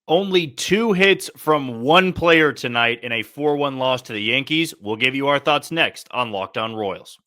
Only two hits from one player tonight in a 4-1 loss to the Yankees. We'll give you our thoughts next on Locked On Royals.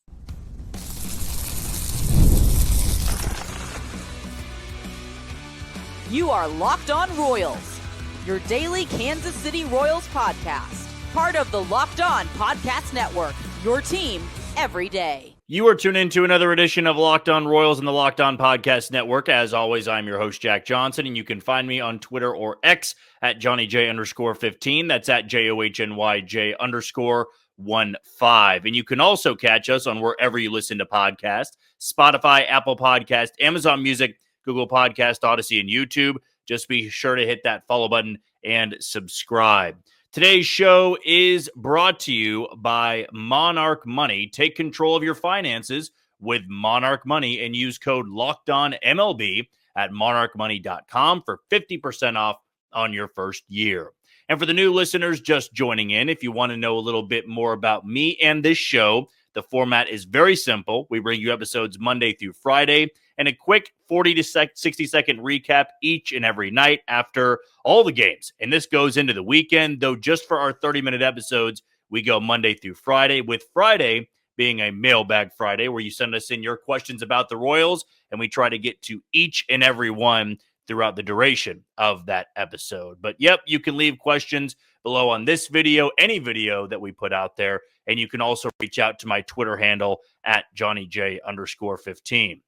You are Locked On Royals, your daily Kansas City Royals podcast. Part of the Locked On Podcast Network, your team every day. You are tuned into another edition of Locked On Royals and the Locked On Podcast Network. As always, I'm your host, Jack Johnson, and you can find me on Twitter or X at JohnnyJ_15. That's at JOHNYJ_15. And you can also catch us on wherever you listen to podcasts, Spotify, Apple Podcast, Amazon Music, Google Podcast, Odyssey, and YouTube. Just be sure to hit that follow button and subscribe. Today's show is brought to you by Monarch Money. Take control of your finances with Monarch Money and use code LOCKEDONMLB at monarchmoney.com for 50% off on your first year. And for the new listeners just joining in, if you want to know a little bit more about me and this show, the format is very simple. We bring you episodes Monday through Friday and a quick 40 to 60 second recap each and every night after all the games. And this goes into the weekend, though just for our 30-minute episodes, we go Monday through Friday, with Friday being a mailbag Friday where you send us in your questions about the Royals, and we try to get to each and every one throughout the duration of that episode. But yep, you can leave questions below on this video, any video that we put out there, and you can also reach out to my Twitter handle at JohnnyJ_15.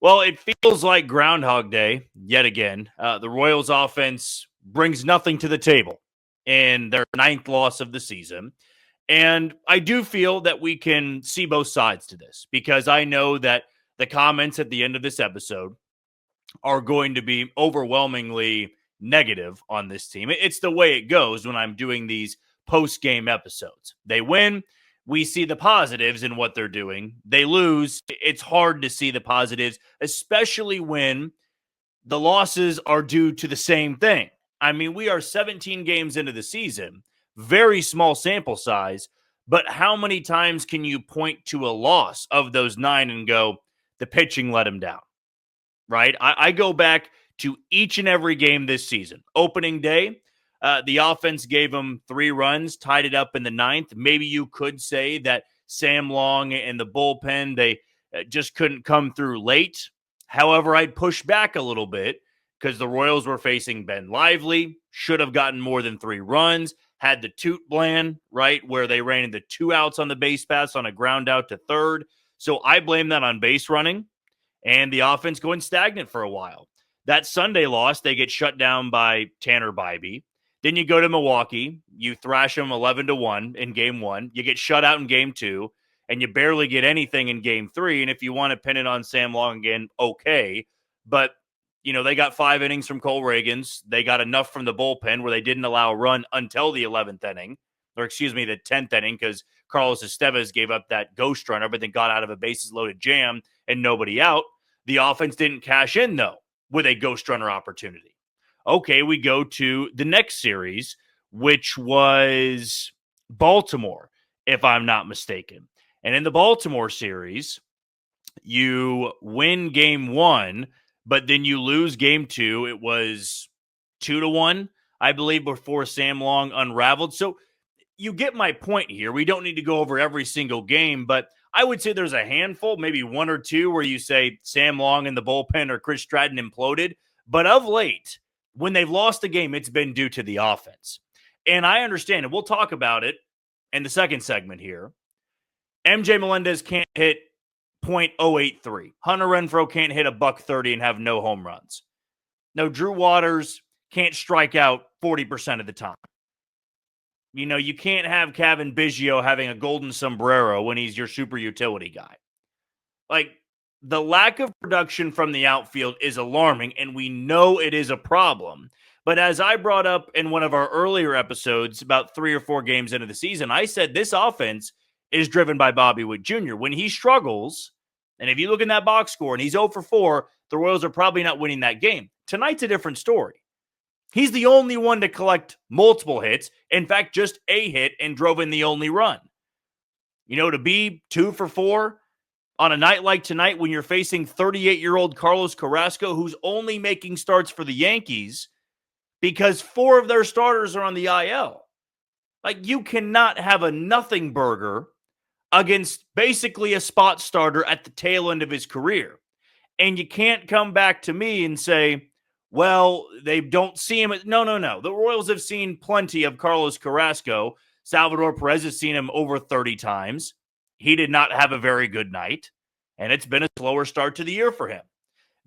Well, it feels like Groundhog Day yet again. The Royals offense brings nothing to the table in their 9th loss of the season. And I do feel that we can see both sides to this, because I know that the comments at the end of this episode are going to be overwhelmingly negative on this team. It's the way it goes when I'm doing these post-game episodes. They win, we see the positives in what they're doing. They lose, it's hard to see the positives, especially when the losses are due to the same thing. I mean, we are 17 games into the season, very small sample size, but how many times can you point to a loss of those 9 and go, the pitching let him down, right? I go back to each and every game this season. Opening day, the offense gave them 3 runs, tied it up in the 9th. Maybe you could say that Sam Long and the bullpen, they just couldn't come through late. However, I'd push back a little bit because the Royals were facing Ben Lively, should have gotten more than 3 runs, had the toot bland, right, where they ran into 2 outs on the base pass on a ground out to third. So I blame that on base running and the offense going stagnant for a while. That Sunday loss, they get shut down by Tanner Bybee. Then you go to Milwaukee, you thrash them 11-1 in game 1. You get shut out in game 2, and you barely get anything in game 3. And if you want to pin it on Sam Long again, okay. But, you know, they got 5 innings from Cole Reagans. They got enough from the bullpen where they didn't allow a run until the 11th inning, or excuse me, the 10th inning, because Carlos Estevez gave up that ghost runner, but then got out of a bases-loaded jam and nobody out. The offense didn't cash in, though, with a ghost runner opportunity. Okay, we go to the next series, which was Baltimore, if I'm not mistaken. And in the Baltimore series, you win game 1, but then you lose game 2. It was 2-1, I believe, before Sam Long unraveled. So you get my point here. We don't need to go over every single game, but I would say there's a handful, maybe 1 or 2, where you say Sam Long in the bullpen or Chris Stratton imploded. But of late, when they've lost a game, it's been due to the offense. And I understand, and we'll talk about it in the second segment here. MJ Melendez can't hit .083. Hunter Renfroe can't hit a .130 and have no home runs. No, Drew Waters can't strike out 40% of the time. You know, you can't have Kevin Biggio having a golden sombrero when he's your super utility guy. Like, the lack of production from the outfield is alarming, and we know it is a problem. But as I brought up in one of our earlier episodes about 3 or 4 games into the season, I said this offense is driven by Bobby Witt Jr. When he struggles, and if you look in that box score and he's 0 for 4, the Royals are probably not winning that game. Tonight's a different story. He's the only one to collect multiple hits. In fact, just a hit and drove in the only run. You know, to be 2 for 4 on a night like tonight when you're facing 38-year-old Carlos Carrasco, who's only making starts for the Yankees, because 4 of their starters are on the IL. Like, you cannot have a nothing burger against basically a spot starter at the tail end of his career. And you can't come back to me and say, well, they don't see him. No. The Royals have seen plenty of Carlos Carrasco. Salvador Perez has seen him over 30 times. He did not have a very good night, and it's been a slower start to the year for him.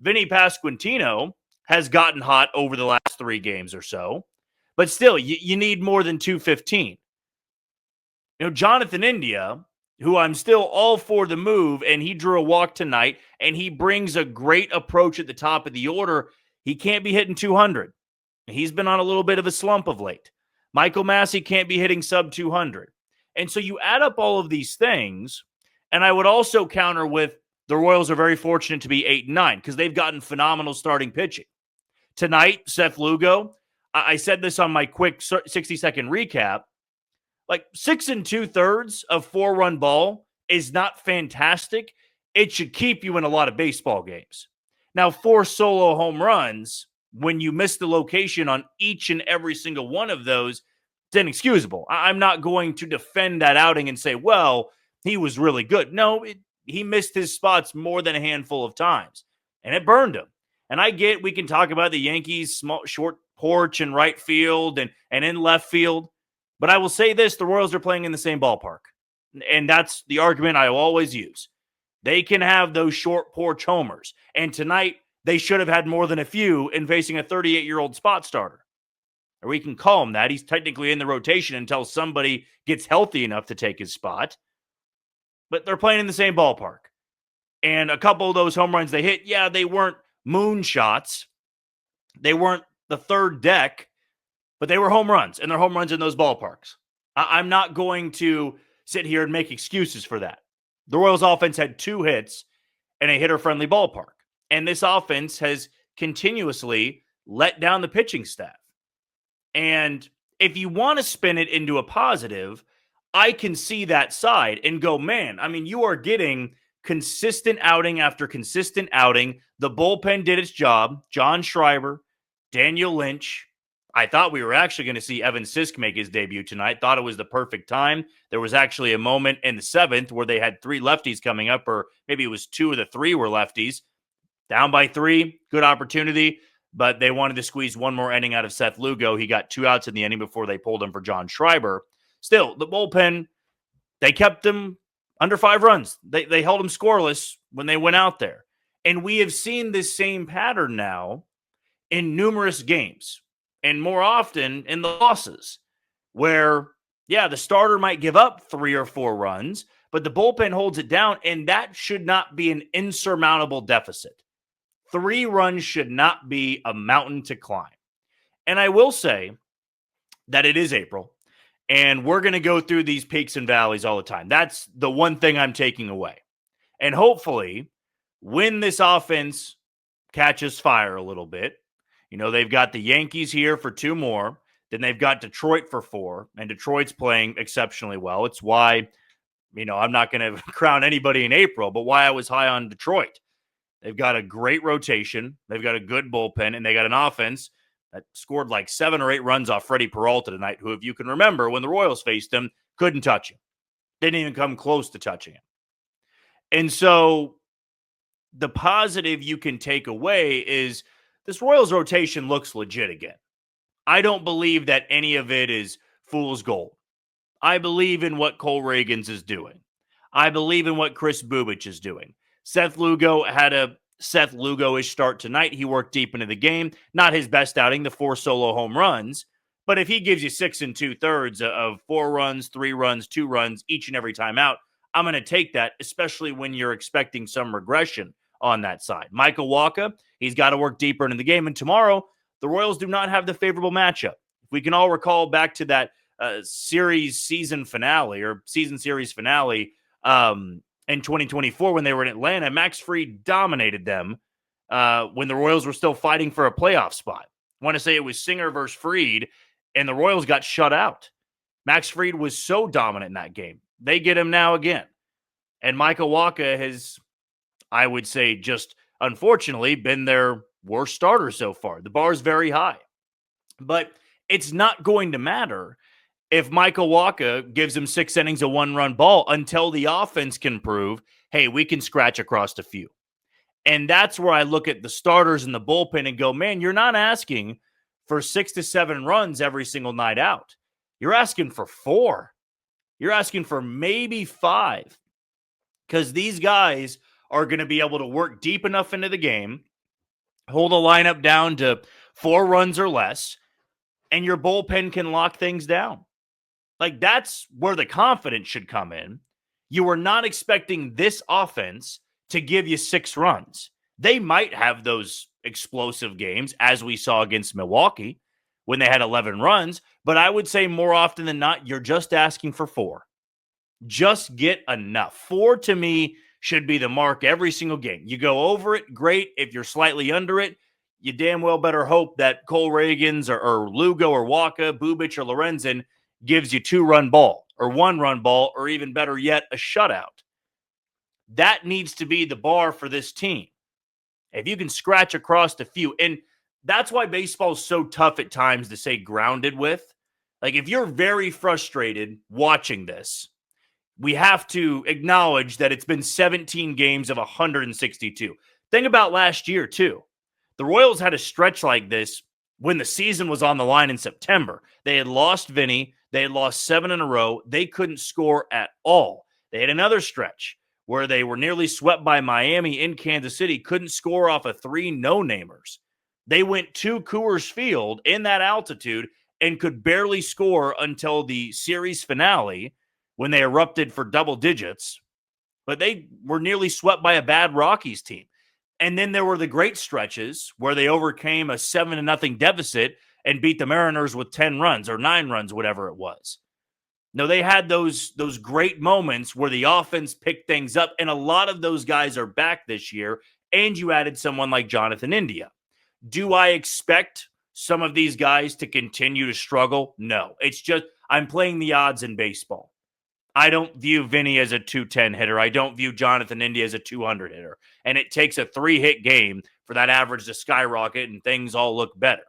Vinny Pasquantino has gotten hot over the last 3 games or so, but still, you need more than 215. Jonathan India, who I'm still all for the move, and he drew a walk tonight, and he brings a great approach at the top of the order. He can't be hitting 200. He's been on a little bit of a slump of late. Michael Massey can't be hitting sub 200. And so you add up all of these things, and I would also counter with the Royals are very fortunate to be 8-9 because they've gotten phenomenal starting pitching. Tonight, Seth Lugo, I said this on my quick 60-second recap, like 6 2/3 of 4-run ball is not fantastic. It should keep you in a lot of baseball games. Now, 4 solo home runs, when you miss the location on each and every single one of those, it's inexcusable. I'm not going to defend that outing and say, well, he was really good. No, he missed his spots more than a handful of times, and it burned him. And I get we can talk about the Yankees' small, short porch in right field and in left field. But I will say this, the Royals are playing in the same ballpark. And that's the argument I will always use. They can have those short porch homers. And tonight, they should have had more than a few in facing a 38-year-old spot starter. Or we can call him that. He's technically in the rotation until somebody gets healthy enough to take his spot. But they're playing in the same ballpark. And a couple of those home runs they hit, yeah, they weren't moonshots. They weren't the third deck. But they were home runs, and they're home runs in those ballparks. I'm not going to sit here and make excuses for that. The Royals offense had 2 hits in a hitter-friendly ballpark. And this offense has continuously let down the pitching staff. And if you want to spin it into a positive, I can see that side and go, man, I mean, you are getting consistent outing after consistent outing. The bullpen did its job. John Schreiber, Daniel Lynch. I thought we were actually going to see Evan Sisk make his debut tonight. Thought it was the perfect time. There was actually a moment in the 7th where they had 3 lefties coming up, or maybe it was 2 of the 3 were lefties. Down by 3, good opportunity, but they wanted to squeeze one more inning out of Seth Lugo. He got 2 outs in the inning before they pulled him for John Schreiber. Still, the bullpen, they kept him under 5 runs. They held him scoreless when they went out there. And we have seen this same pattern now in numerous games. And more often in the losses where, yeah, the starter might give up 3 or 4 runs, but the bullpen holds it down, and that should not be an insurmountable deficit. 3 runs should not be a mountain to climb. And I will say that it is April, and we're going to go through these peaks and valleys all the time. That's the one thing I'm taking away. And hopefully, when this offense catches fire a little bit, they've got the Yankees here for 2 more. Then they've got Detroit for 4. And Detroit's playing exceptionally well. It's why, I'm not going to crown anybody in April, but why I was high on Detroit. They've got a great rotation. They've got a good bullpen. And they got an offense that scored like 7 or 8 runs off Freddie Peralta tonight, who, if you can remember, when the Royals faced him, couldn't touch him. Didn't even come close to touching him. And so the positive you can take away is this Royals rotation looks legit again. I don't believe that any of it is fool's gold. I believe in what Cole Reagans is doing. I believe in what Chris Bubich is doing. Seth Lugo had a Seth Lugo-ish start tonight. He worked deep into the game. Not his best outing, the 4 solo home runs. But if he gives you 6 2/3 of 4 runs, 3 runs, 2 runs each and every time out, I'm going to take that, especially when you're expecting some regression on that side. Michael Wacha, he's got to work deeper into the game. And tomorrow, the Royals do not have the favorable matchup. If we can all recall back to that season series finale in 2024 when they were in Atlanta, Max Fried dominated them when the Royals were still fighting for a playoff spot. I want to say it was Singer versus Fried, and the Royals got shut out. Max Fried was so dominant in that game. They get him now again. And Michael Wacha has, I would say, just unfortunately been their worst starter so far. The bar is very high. But it's not going to matter if Michael Wacha gives him 6 innings of 1-run ball until the offense can prove, hey, we can scratch across a few. And that's where I look at the starters and the bullpen and go, man, you're not asking for 6 to 7 runs every single night out. You're asking for 4. You're asking for maybe 5, because these guys are going to be able to work deep enough into the game, hold a lineup down to 4 runs or less, and your bullpen can lock things down. Like, that's where the confidence should come in. You were not expecting this offense to give you 6 runs. They might have those explosive games, as we saw against Milwaukee when they had 11 runs, but I would say more often than not, you're just asking for 4. Just get enough. 4 to me should be the mark every single game. You go over it, great. If you're slightly under it, you damn well better hope that Cole Reagans or Lugo or Wacha, Bubic or Lorenzen gives you 2-run ball or 1-run ball, or even better yet, a shutout. That needs to be the bar for this team. If you can scratch across a few, and that's why baseball is so tough at times to say grounded with. Like, if you're very frustrated watching this, we have to acknowledge that it's been 17 games of 162. Think about last year, too. The Royals had a stretch like this when the season was on the line in September. They had lost Vinny. They had lost 7 in a row. They couldn't score at all. They had another stretch where they were nearly swept by Miami in Kansas City, couldn't score off of 3 no-namers. They went to Coors Field in that altitude and could barely score until the series finale when they erupted for double digits. But they were nearly swept by a bad Rockies team. And then there were the great stretches where they overcame a 7-0 deficit and beat the Mariners with 10 runs or 9 runs, whatever it was. No, they had those great moments where the offense picked things up, and a lot of those guys are back this year, and you added someone like Jonathan India. Do I expect some of these guys to continue to struggle? No. It's just I'm playing the odds in baseball. I don't view Vinny as a 210 hitter. I don't view Jonathan India as a 200 hitter. And it takes a 3-hit game for that average to skyrocket and things all look better.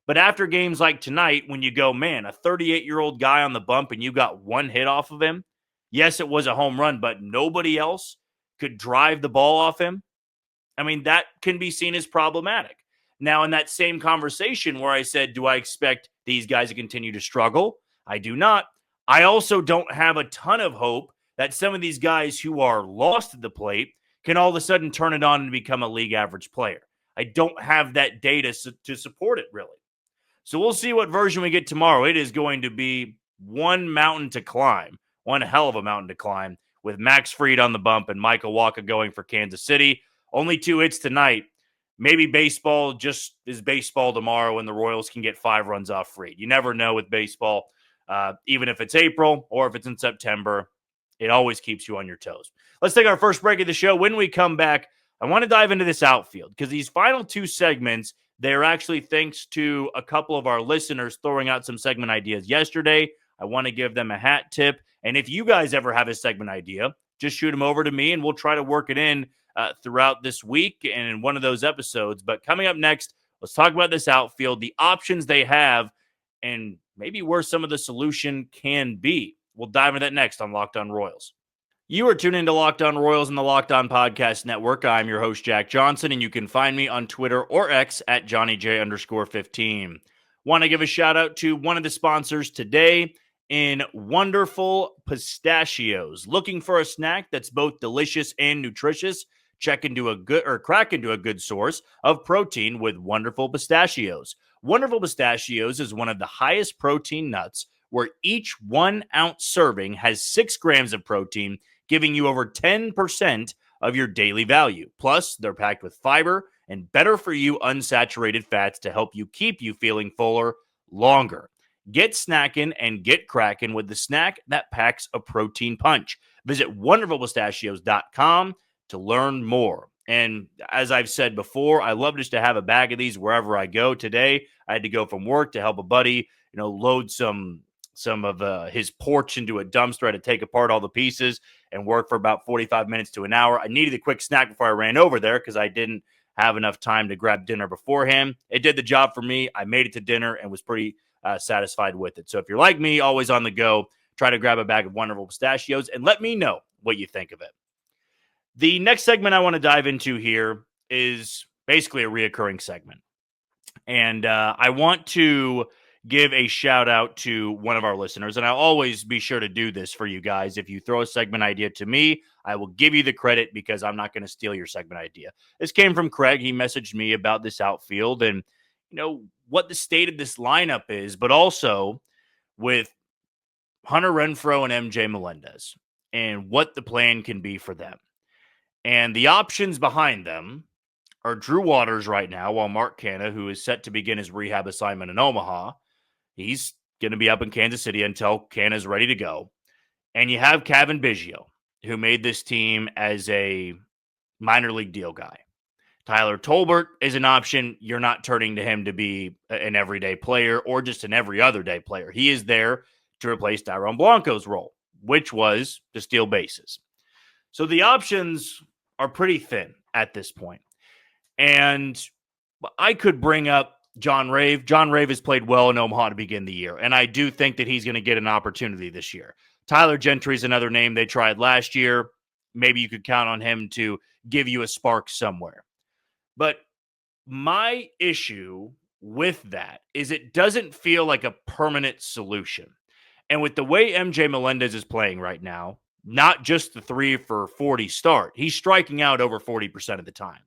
But after games like tonight, when you go, man, a 38-year-old guy on the bump and you got 1 hit off of him, yes, it was a home run, but nobody else could drive the ball off him. I mean, that can be seen as problematic. Now, in that same conversation where I said, do I expect these guys to continue to struggle? I do not. I also don't have a ton of hope that some of these guys who are lost at the plate can all of a sudden turn it on and become a league average player. I don't have that data to support it, really. So we'll see what version we get tomorrow. It is going to be one mountain to climb, one hell of a mountain to climb, with Max Fried on the bump and Michael Wacha going for Kansas City. Only 2 hits tonight. Maybe baseball just is baseball tomorrow and the Royals can get 5 runs off Fried. You never know with baseball. Even if it's April or if it's in September, it always keeps you on your toes. Let's take our first break of the show. When we come back, I want to dive into this outfield because these final 2 segments, they're actually thanks to a couple of our listeners throwing out some segment ideas yesterday. I want to give them a hat tip. And if you guys ever have a segment idea, just shoot them over to me and we'll try to work it in throughout this week and in one of those episodes. But coming up next, let's talk about this outfield, the options they have, and maybe where some of the solution can be. We'll dive into that next on Locked On Royals. You are tuned into Locked On Royals and the Locked On Podcast Network. I'm your host, Jack Johnson, and you can find me on Twitter or X at JohnnyJ_15. Want to give a shout out to one of the sponsors today in Wonderful Pistachios. Looking for a snack that's both delicious and nutritious? Crack into a good source of protein with Wonderful Pistachios. Wonderful Pistachios is one of the highest protein nuts, where each 1 ounce serving has 6 grams of protein, giving you over 10% of your daily value. Plus, they're packed with fiber and better for you unsaturated fats to help you keep you feeling fuller longer. Get snacking and get cracking with the snack that packs a protein punch. Visit wonderfulpistachios.com to learn more. And as I've said before, I love just to have a bag of these wherever I go. Today, I had to go from work to help a buddy, load some of his porch into a dumpster. I had to take apart all the pieces and work for about 45 minutes to an hour. I needed a quick snack before I ran over there because I didn't have enough time to grab dinner beforehand. It did the job for me. I made it to dinner and was pretty satisfied with it. So if you're like me, always on the go, try to grab a bag of wonderful pistachios and let me know what you think of it. The next segment I want to dive into here is basically a reoccurring segment. And I want to give a shout out to one of our listeners. And I'll always be sure to do this for you guys. If you throw a segment idea to me, I will give you the credit because I'm not going to steal your segment idea. This came from Craig. He messaged me about this outfield and, what the state of this lineup is, but also with Hunter Renfroe and MJ Melendez and what the plan can be for them. And the options behind them are Drew Waters right now, while Mark Canha, who is set to begin his rehab assignment in Omaha, he's going to be up in Kansas City until Canha is ready to go. And you have Cavan Biggio, who made this team as a minor league deal guy. Tyler Tolbert is an option. You're not turning to him to be an everyday player or just an every other day player. He is there to replace Dairon Blanco's role, which was to steal bases. So the options are pretty thin at this point. And I could bring up John Rave. John Rave has played well in Omaha to begin the year, and I do think that he's going to get an opportunity this year. Tyler Gentry is another name they tried last year. Maybe you could count on him to give you a spark somewhere. But my issue with that is it doesn't feel like a permanent solution. And with the way MJ Melendez is playing right now, not just the 3 for 40 start, he's striking out over 40% of the time.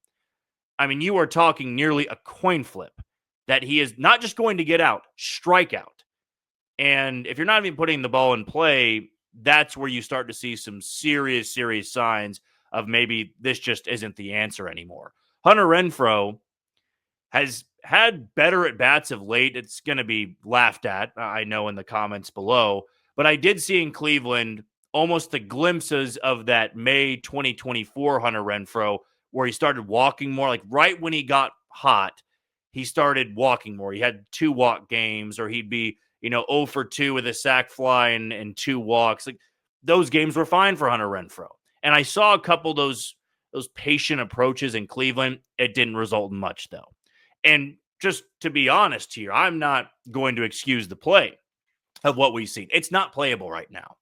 I mean, you are talking nearly a coin flip that he is not just going to get out, strike out. And if you're not even putting the ball in play, that's where you start to see some serious signs of maybe this just isn't the answer anymore. Hunter Renfroe has had better at-bats of late. It's going to be laughed at, I know, in the comments below. But I did see in Cleveland almost the glimpses of that May 2024 Hunter Renfroe where he started walking more. Like right when he got hot, he started walking more. He had 2 walk games, or he'd be, 0 for 2 with a sac fly and 2 walks. Like those games were fine for Hunter Renfroe. And I saw a couple of those patient approaches in Cleveland. It didn't result in much, though. And just to be honest here, I'm not going to excuse the play of what we've seen. It's not playable right now.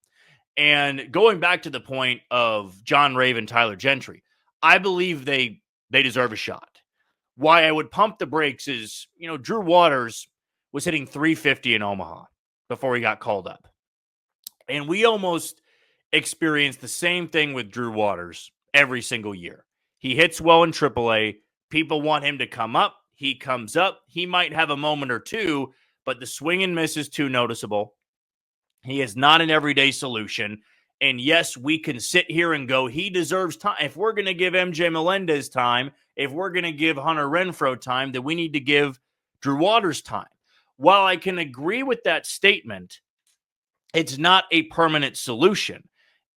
And going back to the point of John Rave and Tyler Gentry, I believe they deserve a shot. Why I would pump the brakes is, Drew Waters was hitting 350 in Omaha before he got called up. And we almost experienced the same thing with Drew Waters every single year. He hits well in AAA. People want him to come up. He comes up. He might have a moment or two, but the swing and miss is too noticeable. He is not an everyday solution. And yes, we can sit here and go, he deserves time. If we're going to give MJ Melendez time, if we're going to give Hunter Renfroe time, then we need to give Drew Waters time. While I can agree with that statement, it's not a permanent solution.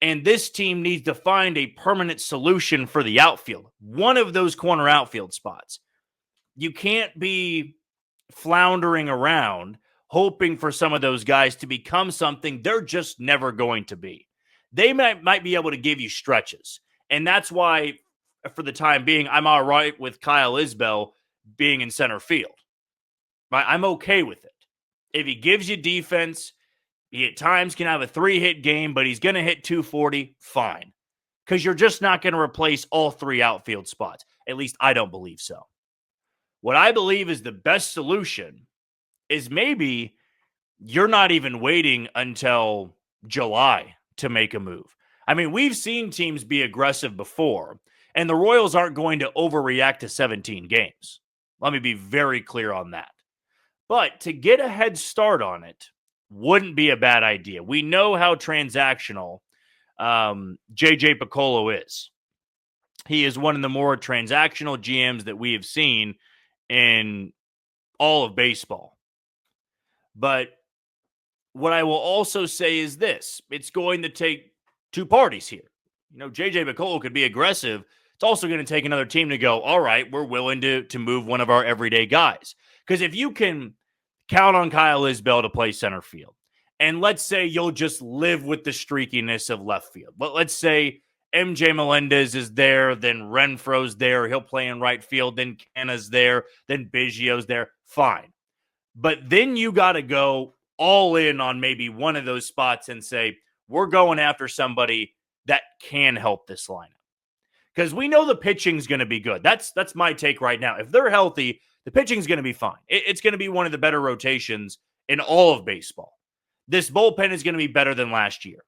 And this team needs to find a permanent solution for the outfield. One of those corner outfield spots. You can't be floundering around hoping for some of those guys to become something they're just never going to be. They might be able to give you stretches. And that's why, for the time being, I'm all right with Kyle Isbell being in center field. I'm okay with it. If he gives you defense, he at times can have a 3-hit game, but he's going to hit 240, fine. Because you're just not going to replace all 3 outfield spots. At least I don't believe so. What I believe is the best solution is maybe you're not even waiting until July to make a move. I mean, we've seen teams be aggressive before, and the Royals aren't going to overreact to 17 games. Let me be very clear on that. But to get a head start on it wouldn't be a bad idea. We know how transactional J.J. Piccolo is. He is one of the more transactional GMs that we have seen in all of baseball. But what I will also say is this. It's going to take 2 parties here. J.J. Piccolo could be aggressive. It's also going to take another team to go, all right, we're willing to move one of our everyday guys. Because if you can count on Kyle Isbell to play center field, and let's say you'll just live with the streakiness of left field. But let's say MJ Melendez is there, then Renfro's there. He'll play in right field. Then Canna's there. Then Biggio's there. Fine. But then you got to go all in on maybe one of those spots and say, we're going after somebody that can help this lineup. Because we know the pitching's going to be good. That's my take right now. If they're healthy, the pitching's going to be fine. It's going to be one of the better rotations in all of baseball. This bullpen is going to be better than last year.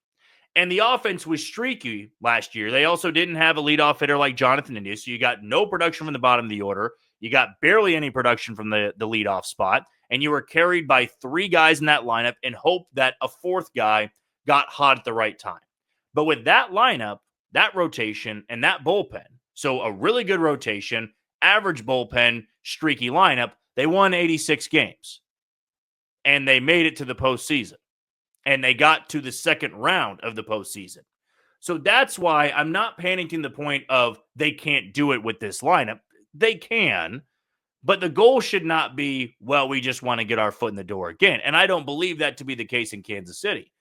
And the offense was streaky last year. They also didn't have a leadoff hitter like Jonathan India, so you got no production from the bottom of the order. You got barely any production from the leadoff spot, and you were carried by 3 guys in that lineup and hoped that a 4th guy got hot at the right time. But with that lineup, that rotation, and that bullpen, so a really good rotation, average bullpen, streaky lineup, they won 86 games. And they made it to the postseason. And they got to the second round of the postseason. So that's why I'm not panicking the point of they can't do it with this lineup. They can, but the goal should not be, well, we just want to get our foot in the door again. And I don't believe that to be the case in Kansas City.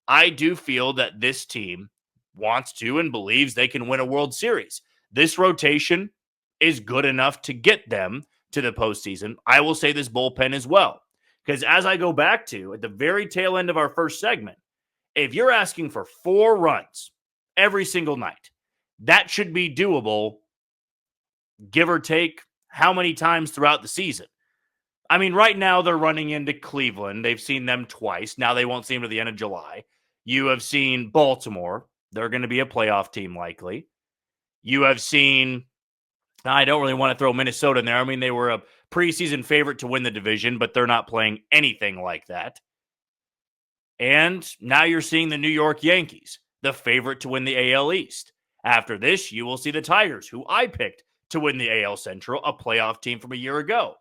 I do feel that this team wants to and believes they can win a World Series. This rotation is good enough to get them to the postseason. I will say this bullpen as well. Because as I go back to at the very tail end of our first segment, if you're asking for 4 runs every single night, that should be doable, give or take how many times throughout the season. I mean, right now they're running into Cleveland. They've seen them twice. Now they won't see them to the end of July. You have seen Baltimore. They're going to be a playoff team likely. You have seen, I don't really want to throw Minnesota in there. I mean, they were a preseason favorite to win the division, but they're not playing anything like that. And now you're seeing the New York Yankees, the favorite to win the AL East. After this, you will see the Tigers, who I picked to win the AL Central, a playoff team from a year ago.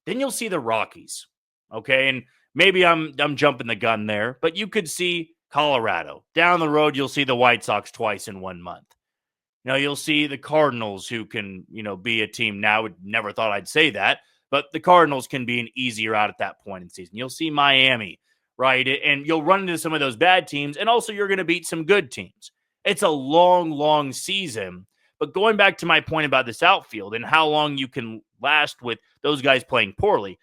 Then you'll see the Rockies, okay? And maybe I'm jumping the gun there, but you could see Colorado. Down the road, you'll see the White Sox twice in 1 month. Now, you'll see the Cardinals, who can, be a team now. Never thought I'd say that, but the Cardinals can be an easier out at that point in the season. You'll see Miami, right? And you'll run into some of those bad teams, and also you're going to beat some good teams. It's a long, long season. But going back to my point about this outfield and how long you can last with those guys playing poorly,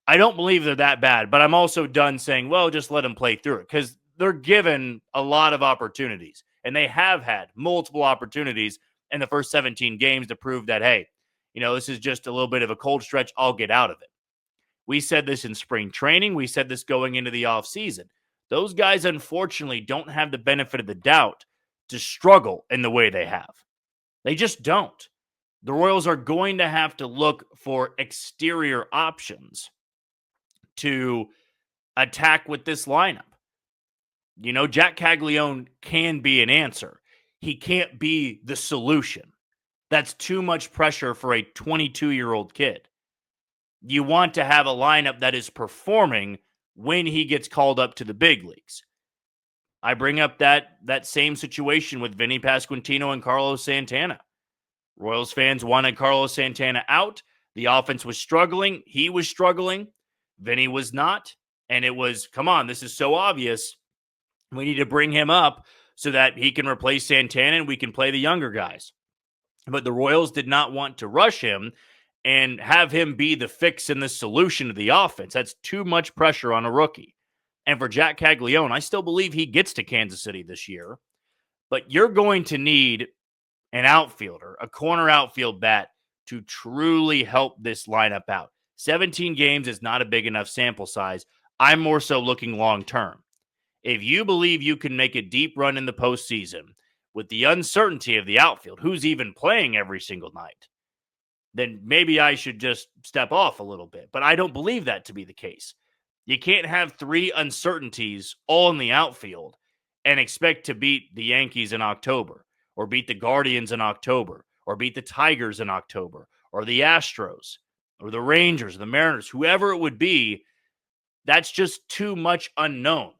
I don't believe they're that bad, but I'm also done saying, well, just let them play through it, because they're given a lot of opportunities. And they have had multiple opportunities in the first 17 games to prove that, hey, this is just a little bit of a cold stretch. I'll get out of it. We said this in spring training. We said this going into the offseason. Those guys, unfortunately, don't have the benefit of the doubt to struggle in the way they have. They just don't. The Royals are going to have to look for exterior options to attack with this lineup. Jack Caglione can be an answer. He can't be the solution. That's too much pressure for a 22-year-old kid. You want to have a lineup that is performing when he gets called up to the big leagues. I bring up that same situation with Vinny Pasquantino and Carlos Santana. Royals fans wanted Carlos Santana out. The offense was struggling. He was struggling. Vinny was not. And it was, come on, this is so obvious. We need to bring him up so that he can replace Santana and we can play the younger guys. But the Royals did not want to rush him and have him be the fix and the solution to the offense. That's too much pressure on a rookie. And for Jack Caglione, I still believe he gets to Kansas City this year. But you're going to need an outfielder, a corner outfield bat, to truly help this lineup out. 17 games is not a big enough sample size. I'm more so looking long-term. If you believe you can make a deep run in the postseason with the uncertainty of the outfield, who's even playing every single night, then maybe I should just step off a little bit. But I don't believe that to be the case. You can't have 3 uncertainties all in the outfield and expect to beat the Yankees in October, or beat the Guardians in October, or beat the Tigers in October, or the Astros, or the Rangers, the Mariners, whoever it would be. That's just too much unknown.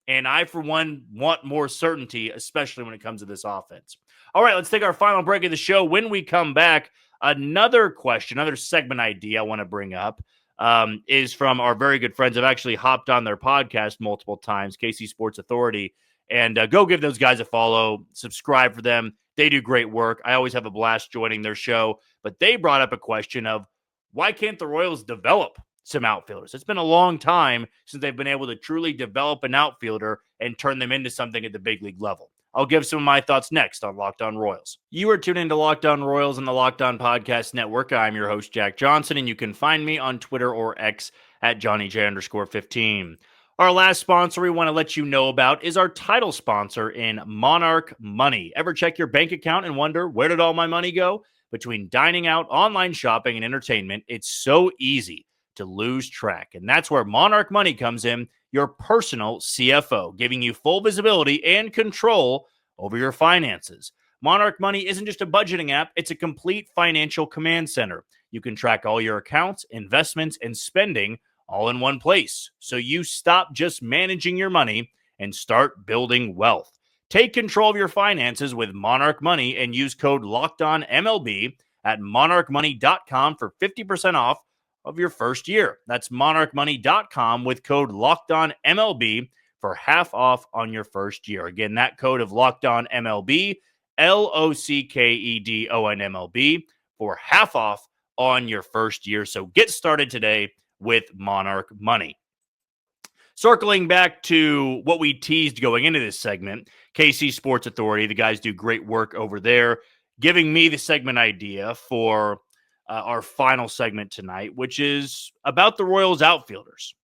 And I, for one, want more certainty, especially when it comes to this offense. All right, let's take our final break of the show. When we come back, another question, another segment idea I want to bring up is from our very good friends. I've actually hopped on their podcast multiple times, KC Sports Authority And go give those guys a follow, subscribe for them. They do great work. I always have a blast joining their show. But they brought up a question of why can't the Royals develop some outfielders? It's been a long time since they've been able to truly develop an outfielder and turn them into something at the big league level. I'll give some of my thoughts next on Locked On Royals. You are tuned into Locked On Royals on the Locked On Podcast Network. I'm your host, Jack Johnson, and you can find me on Twitter or X at JohnnyJ_15. Our last sponsor we want to let you know about is our title sponsor in Monarch Money. Ever check your bank account and wonder, where did all my money go? Between dining out, online shopping, and entertainment, it's so easy to lose track. And that's where Monarch Money comes in, your personal CFO, giving you full visibility and control over your finances. Monarch Money isn't just a budgeting app, it's a complete financial command center. You can track all your accounts, investments, and spending all in one place. So you stop just managing your money and start building wealth. Take control of your finances with Monarch Money and use code LOCKEDONMLB at monarchmoney.com for 50% off of your first year. That's monarchmoney.com with code LOCKEDONMLB for half off on your first year. Again, that code of LOCKEDONMLB, LOCKEDONMLB, for half off on your first year. So get started today with Monarch Money. Circling back to what we teased going into this segment, KC Sports Authority, the guys do great work over there, giving me the segment idea for our final segment tonight, which is about the Royals outfielders.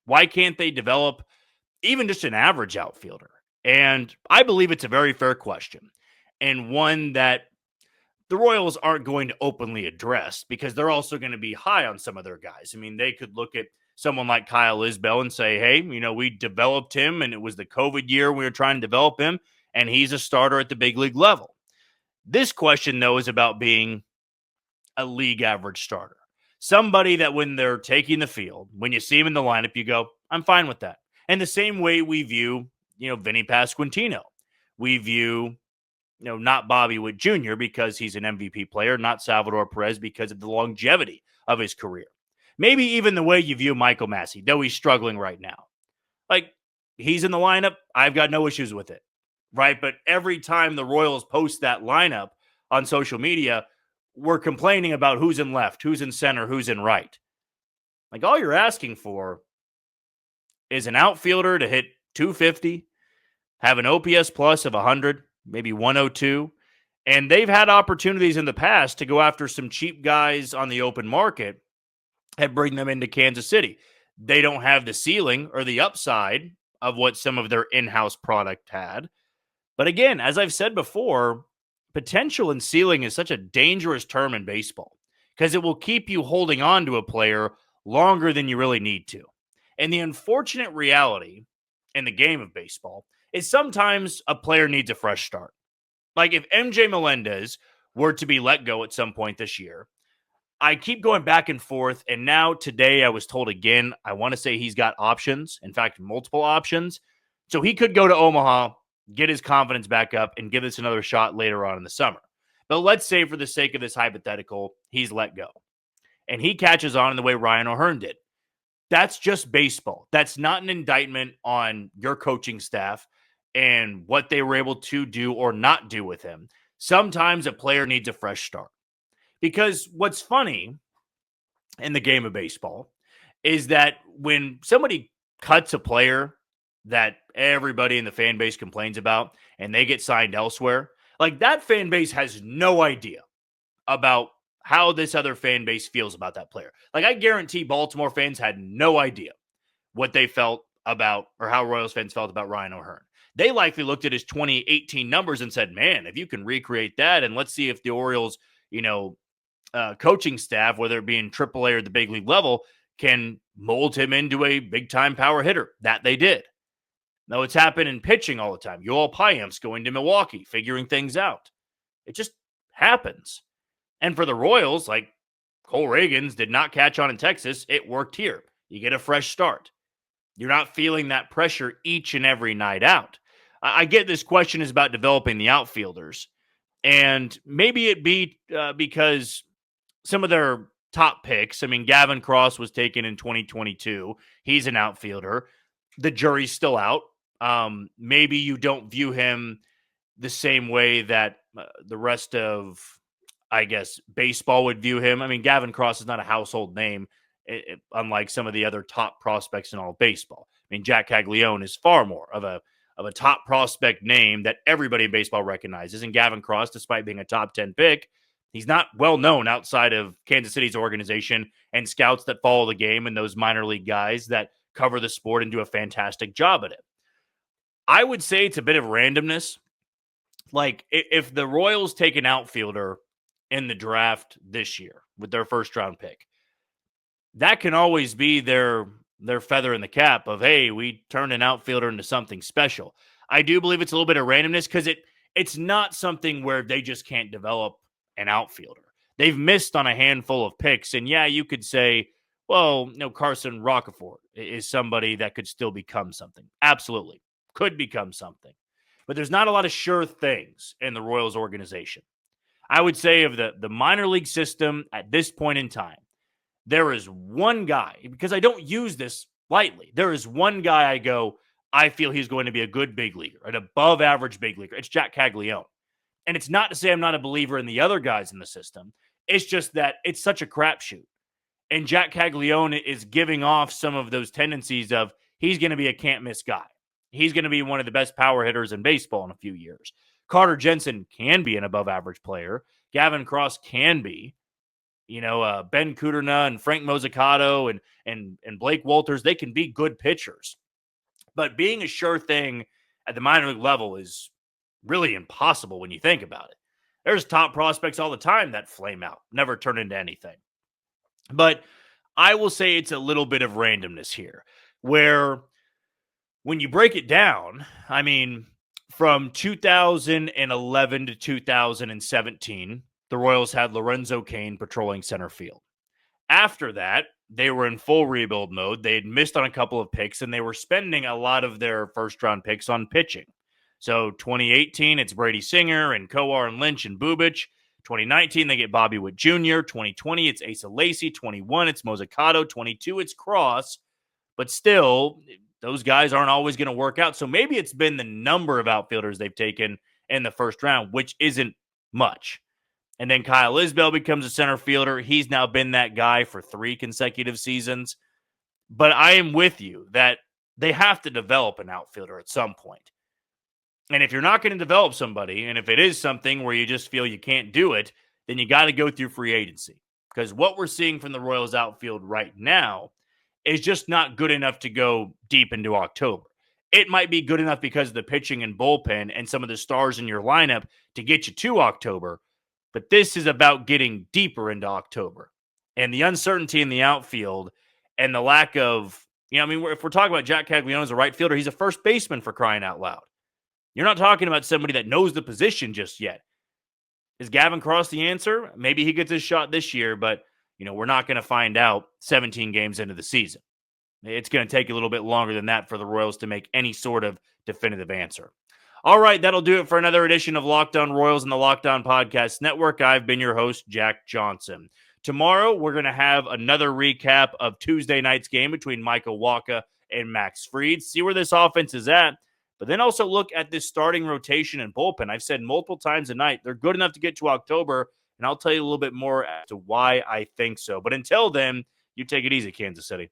Why can't they develop even just an average outfielder? And I believe it's a very fair question, and one that the Royals aren't going to openly address because they're also going to be high on some of their guys. I mean, they could look at someone like Kyle Isbell and say, hey, we developed him and it was the COVID year we were trying to develop him and he's a starter at the big league level. This question, though, is about being a league average starter. Somebody that when they're taking the field, when you see him in the lineup, you go, I'm fine with that. And the same way we view, Vinny Pasquantino. We view, not Bobby Witt Jr. because he's an MVP player, not Salvador Perez because of the longevity of his career. Maybe even the way you view Michael Massey, though he's struggling right now. Like, he's in the lineup, I've got no issues with it, right? But every time the Royals post that lineup on social media, we're complaining about who's in left, who's in center, who's in right. Like, all you're asking for is an outfielder to hit 250, have an OPS plus of 100, maybe 102. And they've had opportunities in the past to go after some cheap guys on the open market and bring them into Kansas City. They don't have the ceiling or the upside of what some of their in-house product had. But again, as I've said before, potential and ceiling is such a dangerous term in baseball because it will keep you holding on to a player longer than you really need to. And the unfortunate reality in the game of baseball is sometimes a player needs a fresh start. Like if MJ Melendez were to be let go at some point this year, I keep going back and forth, and now today I was told again, I want to say he's got options, in fact, multiple options. So he could go to Omaha, get his confidence back up, and give us another shot later on in the summer. But let's say for the sake of this hypothetical, he's let go. And he catches on in the way Ryan O'Hearn did. That's just baseball. That's not an indictment on your coaching staff and what they were able to do or not do with him. Sometimes a player needs a fresh start. Because what's funny in the game of baseball is that when somebody cuts a player that everybody in the fan base complains about and they get signed elsewhere, like that fan base has no idea about how this other fan base feels about that player. Like I guarantee Baltimore fans had no idea what they felt about or how Royals fans felt about Ryan O'Hearn. They likely looked at his 2018 numbers and said, man, if you can recreate that and let's see if the Orioles, coaching staff, whether it be in AAA or the big league level, can mold him into a big-time power hitter. That they did. Now, it's happened in pitching all the time. Yoel Payamps going to Milwaukee, figuring things out. It just happens. And for the Royals, like Cole Reagans did not catch on in Texas. It worked here. You get a fresh start. You're not feeling that pressure each and every night out. I get this question is about developing the outfielders. And maybe it be because some of their top picks, I mean, Gavin Cross was taken in 2022. He's an outfielder. The jury's still out Maybe you don't view him the same way that the rest of, I guess, baseball would view him. I mean, Gavin Cross is not a household name, unlike some of the other top prospects in all of baseball. I mean, Jack Caglione is far more of a top prospect name that everybody in baseball recognizes. And Gavin Cross, despite being a top 10 pick, he's not well known outside of Kansas City's organization and scouts that follow the game and those minor league guys that cover the sport and do a fantastic job at it. I would say it's a bit of randomness. Like, if the Royals take an outfielder in the draft this year with their first round pick, that can always be their feather in the cap of, hey, we turned an outfielder into something special. I do believe it's a little bit of randomness because it's not something where they just can't develop an outfielder. They've missed on a handful of picks, and yeah, you could say, well, no, Carson Rockefeller is somebody that could still become something. Absolutely. Could become something. But there's not a lot of sure things in the Royals organization. I would say of the minor league system at this point in time, there is one guy, because I don't use this lightly. There is one guy I feel he's going to be a good big leaguer, an above average big leaguer. It's Jack Caglione. And it's not to say I'm not a believer in the other guys in the system. It's just that it's such a crapshoot. And Jack Caglione is giving off some of those tendencies of he's going to be a can't miss guy. He's going to be one of the best power hitters in baseball in a few years. Carter Jensen can be an above average player. Gavin Cross can be. Ben Kudrna and Frank Mozzicato and Blake Walters, they can be good pitchers. But being a sure thing at the minor league level is really impossible when you think about it. There's top prospects all the time that flame out, never turn into anything. But I will say it's a little bit of randomness here, where when you break it down, I mean, from 2011 to 2017, the Royals had Lorenzo Cain patrolling center field. After that, they were in full rebuild mode. They had missed on a couple of picks, and they were spending a lot of their first-round picks on pitching. So 2018, it's Brady Singer and Kowar and Lynch and Bubic. 2019, they get Bobby Witt Jr. 2020, it's Asa Lacy. 21, it's Mozzicato. 22, it's Cross. But still, those guys aren't always going to work out. So maybe it's been the number of outfielders they've taken in the first round, which isn't much. And then Kyle Isbell becomes a center fielder. He's now been that guy for 3 consecutive seasons. But I am with you that they have to develop an outfielder at some point. And if you're not going to develop somebody, and if it is something where you just feel you can't do it, then you got to go through free agency. Because what we're seeing from the Royals outfield right now is just not good enough to go deep into October. It might be good enough because of the pitching and bullpen and some of the stars in your lineup to get you to October. But this is about getting deeper into October. And the uncertainty in the outfield and the lack of, if we're talking about Jack Caglione as a right fielder, he's a first baseman, for crying out loud. You're not talking about somebody that knows the position just yet. Is Gavin Cross the answer? Maybe he gets his shot this year, but we're not going to find out 17 games into the season. It's going to take a little bit longer than that for the Royals to make any sort of definitive answer. All right, that'll do it for another edition of Locked On Royals and the Locked On Podcast Network. I've been your host, Jack Johnson. Tomorrow, we're going to have another recap of Tuesday night's game between Michael Wacha and Max Fried. See where this offense is at, but then also look at this starting rotation and bullpen. I've said multiple times tonight, they're good enough to get to October, and I'll tell you a little bit more as to why I think so. But until then, you take it easy, Kansas City.